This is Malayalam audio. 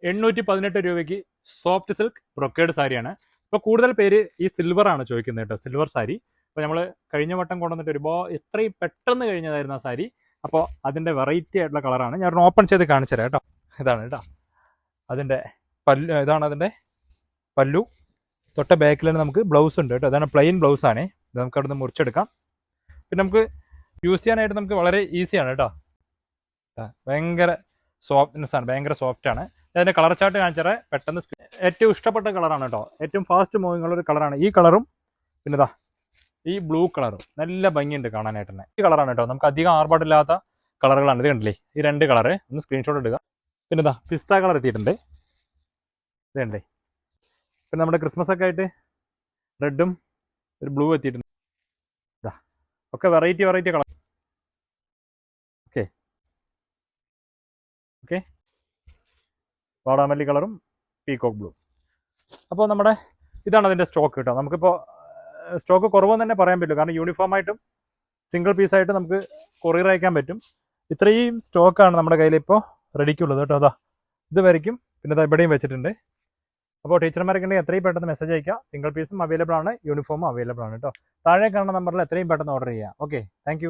818 രൂപയ്ക്ക് സോഫ്റ്റ് സിൽക്ക് ബ്രൊക്കേഡ് സാരിയാണ്. ഇപ്പോൾ കൂടുതൽ പേര് ഈ സിൽവർ ആണ് ചോദിക്കുന്നത് കേട്ടോ, സിൽവർ സാരി. അപ്പോൾ നമ്മൾ കഴിഞ്ഞ വട്ടം കൊണ്ടുവന്നിട്ട് ഒരുപാട് എത്രയും പെട്ടെന്ന് കഴിഞ്ഞതായിരുന്നു ആ സാരി. അപ്പോൾ അതിൻ്റെ വെറൈറ്റി ആയിട്ടുള്ള കളറാണ്. ഞാൻ ഓപ്പൺ ചെയ്ത് കാണിച്ചു തരാം കേട്ടോ. ഇതാണ് കേട്ടോ അതിൻ്റെ പല്ലു, ഇതാണ് അതിൻ്റെ പല്ലു. തൊട്ട ബാക്കിൽ തന്നെ നമുക്ക് ബ്ലൗസ് ഉണ്ട് കേട്ടോ. അതാണ് പ്ലെയിൻ ബ്ലൗസ് ആണ്. ഇത് നമുക്ക് അവിടെ നിന്ന് മുറിച്ചെടുക്കാം. പിന്നെ നമുക്ക് യൂസ് ചെയ്യാനായിട്ട് നമുക്ക് വളരെ ഈസിയാണ് കേട്ടോ. ഭയങ്കര സോഫ്റ്റ്നെസ് ആണ്, ഭയങ്കര സോഫ്റ്റ് ആണ്. അതിൻ്റെ കളർ ചാർട്ട് കാണിച്ചാൽ പെട്ടെന്ന് ഏറ്റവും ഇഷ്ടപ്പെട്ട കളറാണ് കേട്ടോ. ഏറ്റവും ഫാസ്റ്റ് മൂവിങ് ഉള്ളൊരു കളറാണ് ഈ കളറും. പിന്നെ ഇതാ ഈ ബ്ലൂ കളറും നല്ല ഭംഗിയുണ്ട് കാണാനായിട്ട് തന്നെ. ഈ കളറാണ് കേട്ടോ, നമുക്ക് അധികം ആർഭാടില്ലാത്ത കളറുകളാണ്. ഇത് കണ്ടില്ലേ, ഈ രണ്ട് കളറ് ഒന്ന് സ്ക്രീൻഷോട്ട് ഇടുക. പിന്നെ ഇതാ പിസ്ത കളർ എത്തിയിട്ടുണ്ട്, ഇത് കണ്ടേ. പിന്നെ നമ്മുടെ ക്രിസ്മസ് ഒക്കെ ആയിട്ട് റെഡും ഒരു ബ്ലൂ എത്തിയിട്ടുണ്ട്. ഇതാ ഒക്കെ വെറൈറ്റി കളർ. ഓക്കെ ഓക്കെ വാടാമല്ലി കളറും പീകോക്ക് ബ്ലൂ. അപ്പോൾ നമ്മുടെ ഇതാണ് അതിൻ്റെ സ്റ്റോക്ക് കേട്ടോ. നമുക്കിപ്പോൾ സ്റ്റോക്ക് കുറവെന്ന് തന്നെ പറയാൻ പറ്റും, കാരണം യൂണിഫോമായിട്ടും സിംഗിൾ പീസായിട്ടും നമുക്ക് കൊറിയർ അയക്കാൻ പറ്റും. ഇത്രയും സ്റ്റോക്കാണ് നമ്മുടെ കയ്യിൽ ഇപ്പോൾ റെഡിക്കുള്ളത് കേട്ടോ. അതാ ഇത് വരയ്ക്കും, പിന്നെ അത് ഇവിടെയും വെച്ചിട്ടുണ്ട്. അപ്പോൾ ടീച്ചർമാരൊക്കെ ഉണ്ടെങ്കിൽ എത്രയും പെട്ടെന്ന് മെസ്സേജ് അയക്കുക. സിംഗിൾ പീസും അവൈലബിൾ ആണ്, യൂണിഫോമും അവൈലബിൾ ആണ് കേട്ടോ. താഴെ കാണുന്ന നമ്പറിൽ എത്രയും പെട്ടെന്ന് ഓർഡർ ചെയ്യുക. Okay, thank